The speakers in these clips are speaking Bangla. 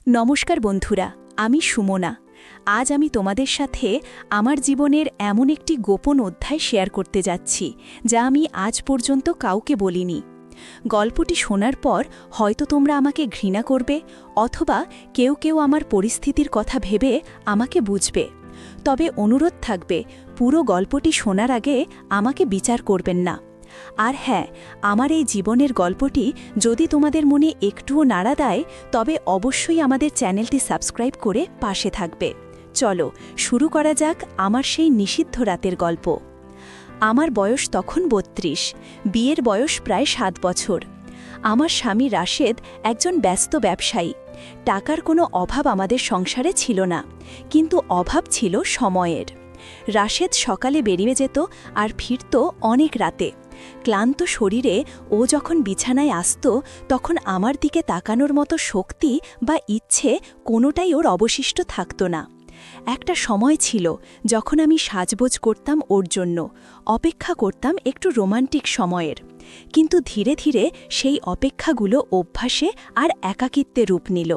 নমস্কার বন্ধুরা, আমি সুমনা। আজ আমি তোমাদের সাথে আমার জীবনের এমন একটি গোপন অধ্যায় শেয়ার করতে যাচ্ছি, যা আমি আজ পর্যন্ত কাউকে বলিনি। গল্পটি শোনার পর হয়তো তোমরা আমাকে ঘৃণা করবে, অথবা কেউ কেউ আমার পরিস্থিতির কথা ভেবে আমাকে বুঝবে। তবে অনুরোধ থাকবে, পুরো গল্পটি শোনার আগে আমাকে বিচার করবেন না। আর হ্যাঁ, আমার এই জীবনের গল্পটি যদি তোমাদের মনে একটুও নাড়া দেয়, তবে অবশ্যই আমাদের চ্যানেলটি সাবস্ক্রাইব করে পাশে থাকবে। চলো শুরু করা যাক আমার সেই নিষিদ্ধ রাতের গল্প। আমার বয়স তখন ৩২, বিয়ের বয়স প্রায় ৭ বছর। আমার স্বামী রাশেদ একজন ব্যস্ত ব্যবসায়ী। টাকার কোনো অভাব আমাদের সংসারে ছিল না, কিন্তু অভাব ছিল সময়ের। রাশেদ সকালে বেরিয়ে যেত আর ফিরত অনেক রাতে। ক্লান্ত শরীরে ও যখন বিছানায় আসত, তখন আমার দিকে তাকানোর মতো শক্তি বা ইচ্ছে কোনোটাই ওর অবশিষ্ট থাকত না। একটা সময় ছিল যখন আমি সাজগোজ করতাম ওর জন্য, অপেক্ষা করতাম একটু রোমান্টিক সময়ের। কিন্তু ধীরে ধীরে সেই অপেক্ষাগুলো অভ্যাসে আর একাকিত্বে রূপ নিল।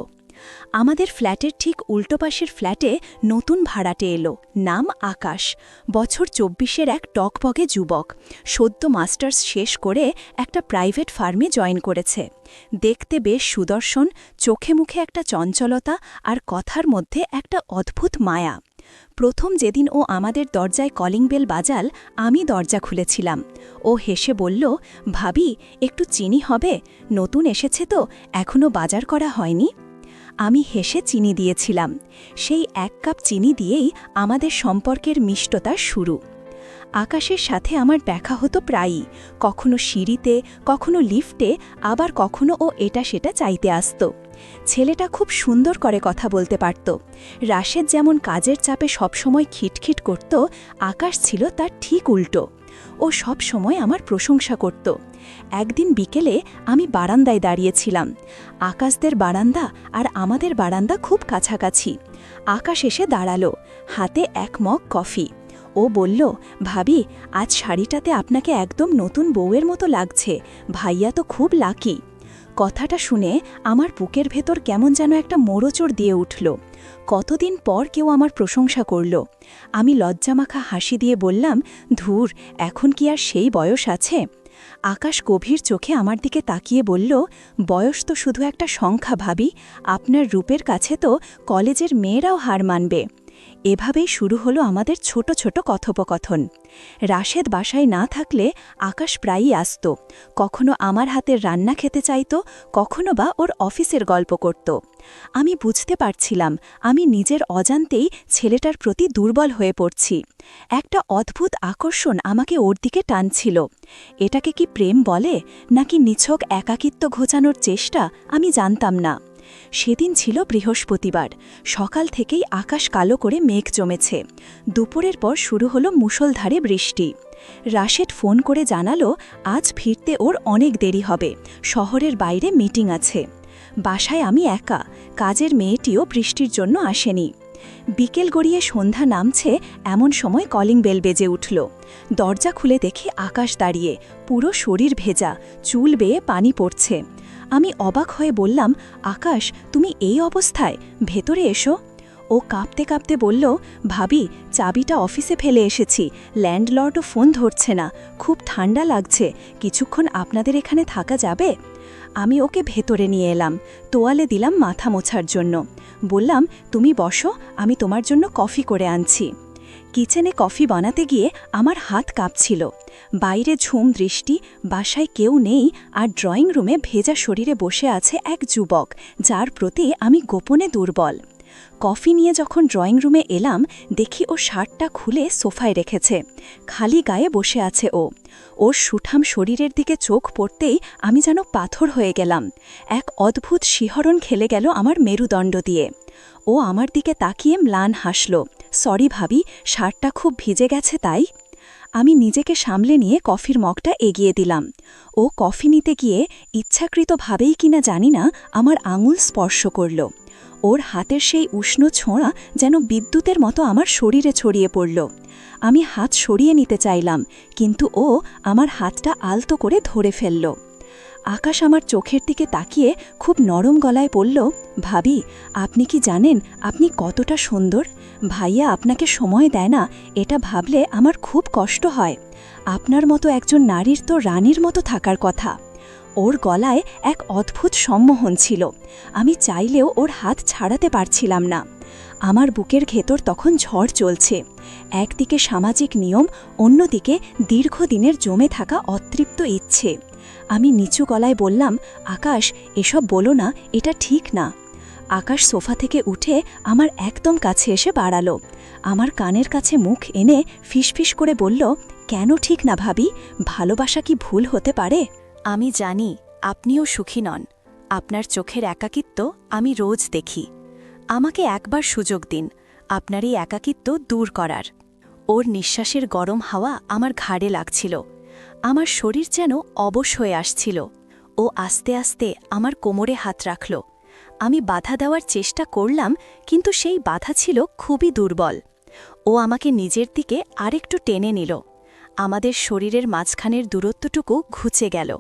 আমাদের ফ্ল্যাটের ঠিক উল্টো পাশের ফ্ল্যাটে নতুন ভাড়াটে এলো, নাম আকাশ। বছর ২৪-এর এক টকবগে যুবক, সদ্য মাস্টার্স শেষ করে একটা প্রাইভেট ফার্মে জয়েন করেছে। দেখতে বেশ সুদর্শন, চোখে মুখে একটা চঞ্চলতা আর কথার মধ্যে একটা অদ্ভুত মায়া। প্রথম যেদিন ও আমাদের দরজায় কলিং বেল বাজাল, আমি দরজা খুলেছিলাম। ও হেসে বলল, ভাবি একটু চিনি হবে? নতুন এসেছে তো, এখনও বাজার করা হয়নি। আমি হেসে চিনি দিয়েছিলাম। সেই ১ কাপ চিনি দিয়েই আমাদের সম্পর্কের মিষ্টতা শুরু। আকাশের সাথে আমার দেখা হতো প্রায়ই, কখনো সিঁড়িতে, কখনো লিফটে, আবার কখনো ও এটা সেটা চাইতে আসত। ছেলেটা খুব সুন্দর করে কথা বলতে পারত। রাশেদ যেমন কাজের চাপে সবসময় খিটখিট করত, আকাশ ছিল তার ঠিক উল্টো। ও সব সময় আমার প্রশংসা করত। একদিন বিকেলে আমি বারান্দায় দাঁড়িয়েছিলাম। আকাশদের বারান্দা আর আমাদের বারান্দা খুব কাছাকাছি। আকাশ এসে দাঁড়ালো, হাতে ১ মগ কফি। ও বলল, ভাবি আজ শাড়িটাতে আপনাকে একদম নতুন বউয়ের মতো লাগছে, ভাইয়া তো খুব লাকি। কথাটা শুনে আমার বুকের ভেতর কেমন যেন একটা মোড়চড় দিয়ে উঠল। কতদিন পর কেউ আমার প্রশংসা করল। আমি লজ্জামাখা হাসি দিয়ে বললাম, ধুর, এখন কি আর সেই বয়স আছে? আকাশ গভীর চোখে আমার দিকে তাকিয়ে বলল, বয়স তো শুধু একটা সংখ্যা ভাবি, আপনার রূপের কাছে তো কলেজের মেয়েরাও হার মানবে। এভাবেই শুরু হলো আমাদের ছোট ছোট কথোপকথন। রাশেদ বাসায় না থাকলে আকাশ প্রায়ই আসত। কখনো আমার হাতের রান্না খেতে চাইত, কখনো বা ওর অফিসের গল্প করত। আমি বুঝতে পারছিলাম আমি নিজের অজান্তেই ছেলেটার প্রতি দুর্বল হয়ে পড়ছি। একটা অদ্ভুত আকর্ষণ আমাকে ওর দিকে টানছিল। এটাকে কি প্রেম বলে, নাকি নিছক একাকিত্ব ঘোচানোর চেষ্টা, আমি জানতাম না। সেদিন ছিল বৃহস্পতিবার। সকাল থেকেই আকাশ কালো করে মেঘ জমেছে। দুপুরের পর শুরু হলো মুষলধারে বৃষ্টি। রাশেদ ফোন করে জানালো, আজ ফিরতে ওর অনেক দেরি হবে, শহরের বাইরে মিটিং আছে। বাসায় আমি একা, কাজের মেয়েটিও বৃষ্টির জন্য আসেনি। বিকেল গড়িয়ে সন্ধ্যা নামছে, এমন সময় কলিং বেল বেজে উঠল। দরজা খুলে দেখি আকাশ দাঁড়িয়ে, পুরো শরীর ভেজা, চুল বেয়ে পানি পড়ছে। আমি অবাক হয়ে বললাম, আকাশ তুমি এই অবস্থায়, ভেতরে এসো। ও কাঁপতে কাঁপতে বলল, ভাবি চাবিটা অফিসে ফেলে এসেছি, ল্যান্ডলর্ডও ফোন ধরছে না, খুব ঠান্ডা লাগছে, কিছুক্ষণ আপনাদের এখানে থাকা যাবে? আমি ওকে ভেতরে নিয়ে এলাম, তোয়ালে দিলাম মাথা মোছার জন্য। বললাম, তুমি বসো, আমি তোমার জন্য কফি করে আনছি। কিচেনে কফি বানাতে গিয়ে আমার হাত কাঁপছিল। বাইরে ঝুম দৃষ্টি, বাসায় কেউ নেই, আর ড্রয়িং রুমে ভেজা শরীরে বসে আছে এক যুবক, যার প্রতি আমি গোপনে দুর্বল। কফি নিয়ে যখন ড্রয়িং রুমে এলাম, দেখি ও শার্টটা খুলে সোফায় রেখেছে। খালি গায়ে বসে আছে ও। ওর সুঠাম শরীরের দিকে চোখ পড়তেই আমি যেন পাথর হয়ে গেলাম। এক অদ্ভুত শিহরণ খেলে গেল আমার মেরুদণ্ড দিয়ে। ও আমার দিকে তাকিয়ে ম্লান হাসল, সরি ভাবি, শার্টটা খুব ভিজে গেছে তাই। আমি নিজেকে সামলে নিয়ে কফির মগটা এগিয়ে দিলাম। ও কফি নিতে গিয়ে ইচ্ছাকৃতভাবেই কিনা জানি না, আমার আঙুল স্পর্শ করল। ওর হাতের সেই উষ্ণ ছোঁয়া যেন বিদ্যুতের মতো আমার শরীরে ছড়িয়ে পড়ল। আমি হাত সরিয়ে নিতে চাইলাম, কিন্তু ও আমার হাতটা আলতো করে ধরে ফেলল। আকাশ আমার চোখের দিকে তাকিয়ে খুব নরম গলায় বলল, ভাবি, আপনি কি জানেন আপনি কতটা সুন্দর? ভাইয়া আপনাকে সময় দেয় না, এটা ভাবলে আমার খুব কষ্ট হয়। আপনার মতো একজন নারীর তো রানীর মতো থাকার কথা। ওর গলায় এক অদ্ভুত সম্মোহন ছিল। আমি চাইলেও ওর হাত ছাড়াতে পারছিলাম না। আমার বুকের ভেতর তখন ঝড় চলছে। একদিকে সামাজিক নিয়ম, অন্যদিকে দীর্ঘদিনের জমে থাকা অতৃপ্ত ইচ্ছে। আমি নিচু গলায় বললাম, আকাশ, এসব বলো না, এটা ঠিক না। আকাশ সোফা থেকে উঠে আমার একদম কাছে এসে বাড়ালো। আমার কানের কাছে মুখ এনে ফিসফিস করে বলল, কেন ঠিক না ভাবি? ভালোবাসা কি ভুল হতে পারে? আমি জানি আপনিও সুখী নন। আপনার চোখের একাকিত্ব আমি রোজ দেখি। আমাকে একবার সুযোগ দিন আপনার এই একাকিত্ব দূর করার। ওর নিঃশ্বাসের গরম হাওয়া আমার ঘাড়ে লাগছিল। আমার শরীর যেন অবশ হয়ে আসছিল। ও আস্তে আস্তে আমার কোমরে হাত রাখল। আমি বাধা দেওয়ার চেষ্টা করলাম, কিন্তু সেই বাধা ছিল খুবই দুর্বল। ও আমাকে নিজের দিকে আরেকটু টেনে নিল। আমাদের শরীরের মাঝখানের দূরত্বটুকু ঘুচে গেল।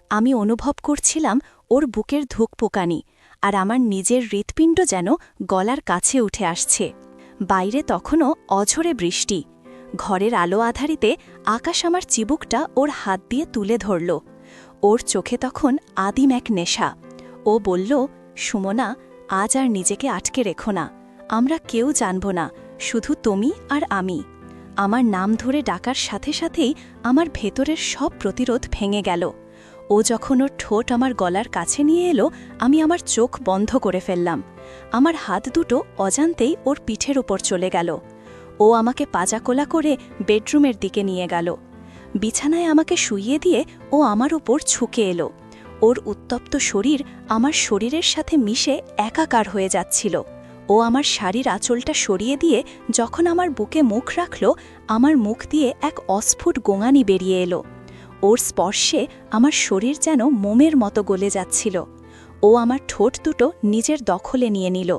আমি অনুভব করছিলাম ওর বুকের ধুকপোকানি, আর আমার নিজের হৃৎপিণ্ড যেন গলার কাছে উঠে আসছে। বাইরে তখনও অঝরে বৃষ্টি। ঘরের আলো আধারিতে আকাশ আমার চিবুকটা ওর হাত দিয়ে তুলে ধরল। ওর চোখে তখন আদিম এক নেশা। ও বলল, সুমনা, আজ আর নিজেকে আটকে রেখো না। আমরা কেউ জানব না, শুধু তুমি আর আমি। আমার নাম ধরে ডাকার সাথে সাথেই আমার ভেতরের সব প্রতিরোধ ভেঙে গেল। ও যখন ওর ঠোঁট আমার গলার কাছে নিয়ে এলো, আমি আমার চোখ বন্ধ করে ফেললাম। আমার হাত দুটো অজান্তেই ওর পিঠের ওপর চলে গেল। ও আমাকে পাজাকোলা করে বেডরুমের দিকে নিয়ে গেল। বিছানায় আমাকে শুইয়ে দিয়ে ও আমার ওপর ঝুঁকে এলো। ওর উত্তপ্ত শরীর আমার শরীরের সাথে মিশে একাকার হয়ে যাচ্ছিল। ও আমার শাড়ির আঁচলটা সরিয়ে দিয়ে যখন আমার বুকে মুখ রাখল, আমার মুখ দিয়ে এক অস্ফুট গোঙানি বেরিয়ে এলো। ওর স্পর্শে আমার শরীর যেন মোমের মতো গলে যাচ্ছিল। ও আমার ঠোঁট দুটো নিজের দখলে নিয়ে নিল।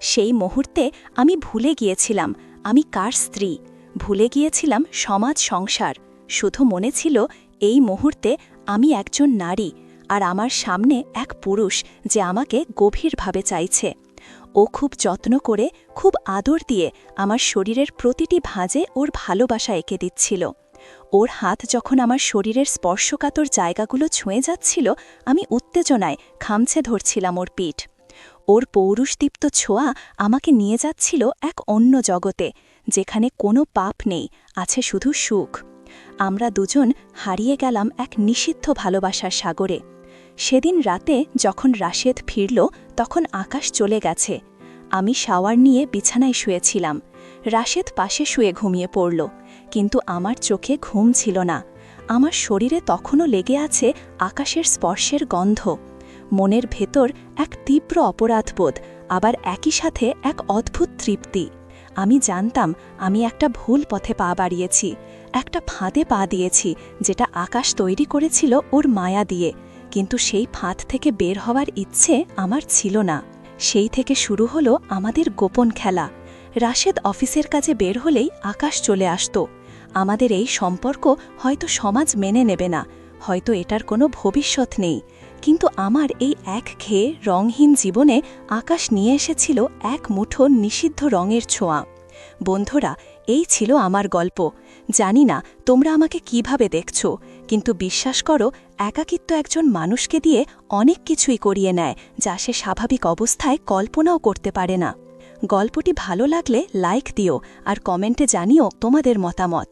সেই মুহূর্তে আমি ভুলে গিয়েছিলাম আমি কার স্ত্রী, ভুলে গিয়েছিলাম সমাজ সংসার। শুধু মনে ছিল এই মুহূর্তে আমি একজন নারী, আর আমার সামনে এক পুরুষ যে আমাকে গভীরভাবে চাইছে। ও খুব যত্ন করে, খুব আদর দিয়ে আমার শরীরের প্রতিটি ভাঁজে ওর ভালোবাসা এঁকে দিচ্ছিল। ওর হাত যখন আমার শরীরের স্পর্শকাতর জায়গাগুলো ছুঁয়ে যাচ্ছিল, আমি উত্তেজনায় খামছে ধরছিলাম ওর পিঠ। ওর পৌরুষদীপ্ত ছোঁয়া আমাকে নিয়ে যাচ্ছিল এক অন্য জগতে, যেখানে কোনো পাপ নেই, আছে শুধু সুখ। আমরা দুজন হারিয়ে গেলাম এক নিষিদ্ধ ভালোবাসার সাগরে। সেদিন রাতে যখন রাশেদ ফিরল, তখন আকাশ চলে গেছে। আমি শাওয়ার নিয়ে বিছানায় শুয়েছিলাম। রাশেদ পাশে শুয়ে ঘুমিয়ে পড়ল, কিন্তু আমার চোখে ঘুম ছিল না। আমার শরীরে তখনও লেগে আছে আকাশের স্পর্শের গন্ধ। মনের ভেতর এক তীব্র অপরাধবোধ, আবার একই সাথে এক অদ্ভুত তৃপ্তি। আমি জানতাম আমি একটা ভুল পথে পা বাড়িয়েছি, একটা ফাঁদে পা দিয়েছি, যেটা আকাশ তৈরি করেছিল ওর মায়া দিয়ে। কিন্তু সেই ফাঁদ থেকে বের হওয়ার ইচ্ছে আমার ছিল না। সেই থেকে শুরু হলো আমাদের গোপন খেলা। রাশেদ অফিসের কাজে বের হলেই আকাশ চলে আসত। আমাদের এই সম্পর্ক হয়তো সমাজ মেনে নেবে না, হয়তো এটার কোনো ভবিষ্যৎ নেই, কিন্তু আমার এই একঘেয়ে রঙহীন জীবনে আকাশ নিয়ে এসেছিল এক মুঠো নিষিদ্ধ রঙের ছোঁয়া। বন্ধুরা, এই ছিল আমার গল্প। জানি না তোমরা আমাকে কিভাবে দেখছো, কিন্তু বিশ্বাস করো, একাকিত্ব একজন মানুষকে দিয়ে অনেক কিছুই করিয়ে নেয়, যা সে স্বাভাবিক অবস্থায় কল্পনাও করতে পারে না। গল্পটি ভালো লাগলে লাইক দিও আর কমেন্টে জানিও তোমাদের মতামত।